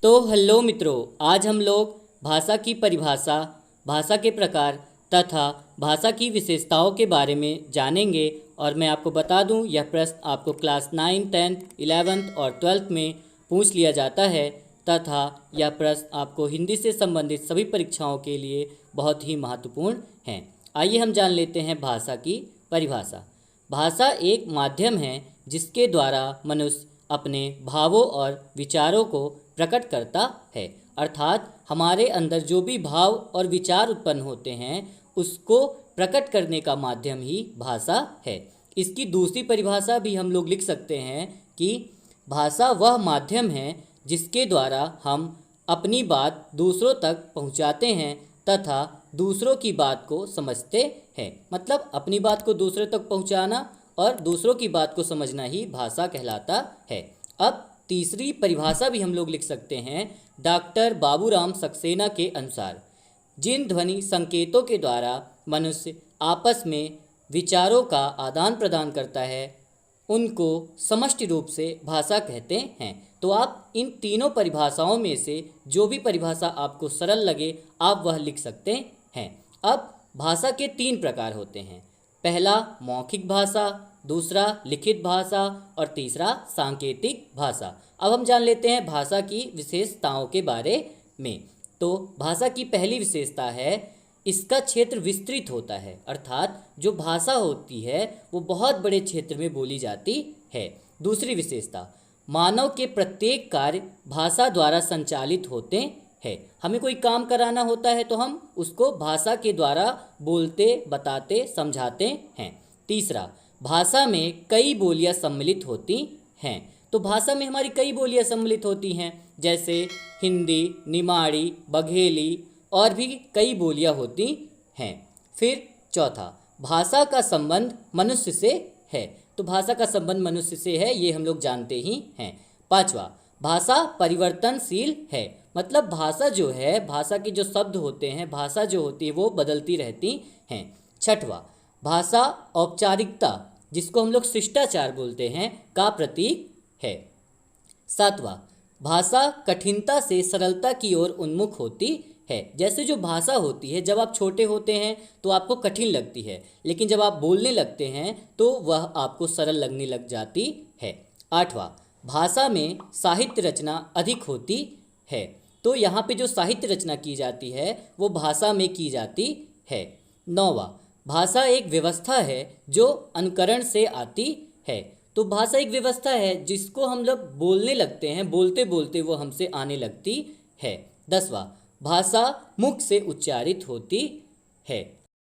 तो हेलो मित्रों, आज हम लोग भाषा की परिभाषा, भाषा के प्रकार तथा भाषा की विशेषताओं के बारे में जानेंगे। और मैं आपको बता दूं, यह प्रश्न आपको क्लास 9, 10, 11 और 12 में पूछ लिया जाता है तथा यह प्रश्न आपको हिंदी से संबंधित सभी परीक्षाओं के लिए बहुत ही महत्वपूर्ण हैं। आइए हम जान लेते हैं भाषा की परिभाषा। भाषा एक माध्यम है जिसके द्वारा मनुष्य अपने भावों और विचारों को प्रकट करता है। अर्थात हमारे अंदर जो भी भाव और विचार उत्पन्न होते हैं उसको प्रकट करने का माध्यम ही भाषा है। इसकी दूसरी परिभाषा भी हम लोग लिख सकते हैं कि भाषा वह माध्यम है जिसके द्वारा हम अपनी बात दूसरों तक पहुंचाते हैं तथा दूसरों की बात को समझते हैं। मतलब अपनी बात को दूसरों तक पहुंचाना और दूसरों की बात को समझना ही भाषा कहलाता है। अब तीसरी परिभाषा भी हम लोग लिख सकते हैं डॉक्टर बाबूराम सक्सेना के अनुसार, जिन ध्वनि संकेतों के द्वारा मनुष्य आपस में विचारों का आदान प्रदान करता है उनको समष्टि रूप से भाषा कहते हैं। तो आप इन तीनों परिभाषाओं में से जो भी परिभाषा आपको सरल लगे आप वह लिख सकते हैं। अब भाषा के तीन प्रकार होते हैं। पहला मौखिक भाषा, दूसरा लिखित भाषा और तीसरा सांकेतिक भाषा। अब हम जान लेते हैं भाषा की विशेषताओं के बारे में। तो भाषा की पहली विशेषता है इसका क्षेत्र विस्तृत होता है। अर्थात जो भाषा होती है वो बहुत बड़े क्षेत्र में बोली जाती है। दूसरी विशेषता, मानव के प्रत्येक कार्य भाषा द्वारा संचालित होते हैं। हमें कोई काम कराना होता है तो हम उसको भाषा के द्वारा बोलते, बताते, समझाते हैं। तीसरा, भाषा में कई बोलियां सम्मिलित होती हैं। तो भाषा में हमारी कई बोलियां सम्मिलित होती हैं, जैसे हिंदी, निमाड़ी, बघेली और भी कई बोलियां होती हैं। फिर चौथा, भाषा का संबंध मनुष्य से है। तो भाषा का संबंध मनुष्य से है, ये हम लोग जानते ही हैं। पांचवा, भाषा परिवर्तनशील है। मतलब भाषा जो है, भाषा के जो शब्द होते हैं, भाषा जो होती है वो बदलती रहती हैं। छठवा, भाषा औपचारिकता, जिसको हम लोग शिष्टाचार बोलते हैं, का प्रतीक है। सातवां, भाषा कठिनता से सरलता की ओर उन्मुख होती है। जैसे जो भाषा होती है, जब आप छोटे होते हैं तो आपको कठिन लगती है, लेकिन जब आप बोलने लगते हैं तो वह आपको सरल लगने लग जाती है। आठवां, भाषा में साहित्य रचना अधिक होती है। तो यहाँ पे जो साहित्य रचना की जाती है वो भाषा में की जाती है। नौवां, भाषा एक व्यवस्था है जो अनुकरण से आती है। तो भाषा एक व्यवस्था है जिसको हम लोग बोलने लगते हैं, बोलते बोलते वो हमसे आने लगती है। 10वां, भाषा मुख से उच्चारित होती है।